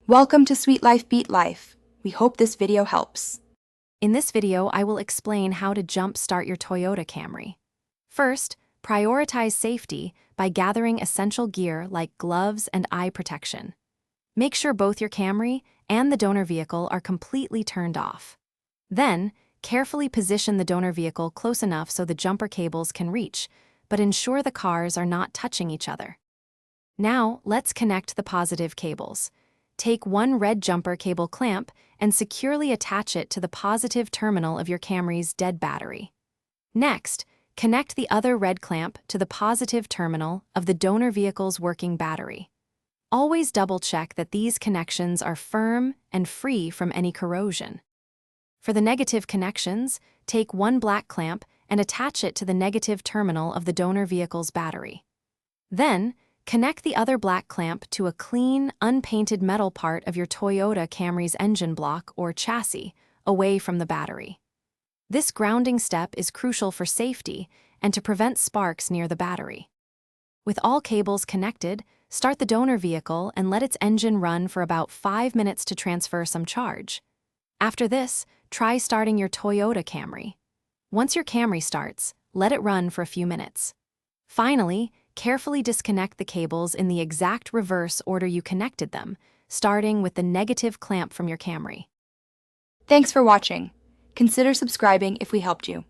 Welcome to Sweet Life Beat Life. We hope this video helps. In this video, I will explain how to jump-start your Toyota Camry. First, prioritize safety by gathering essential gear like gloves and eye protection. Make sure both your Camry and the donor vehicle are completely turned off. Then, carefully position the donor vehicle close enough so the jumper cables can reach, but ensure the cars are not touching each other. Now, let's connect the positive cables. Take one red jumper cable clamp and securely attach it to the positive terminal of your Camry's dead battery. Next, connect the other red clamp to the positive terminal of the donor vehicle's working battery. Always double-check that these connections are firm and free from any corrosion. For the negative connections, take one black clamp and attach it to the negative terminal of the donor vehicle's battery. Then, connect the other black clamp to a clean, unpainted metal part of your Toyota Camry's engine block or chassis, away from the battery. This grounding step is crucial for safety and to prevent sparks near the battery. With all cables connected, start the donor vehicle and let its engine run for about 5 minutes to transfer some charge. After this, try starting your Toyota Camry. Once your Camry starts, let it run for a few minutes. Finally, carefully disconnect the cables in the exact reverse order you connected them, starting with the negative clamp from your Camry. Thanks for watching. Consider subscribing if we helped you.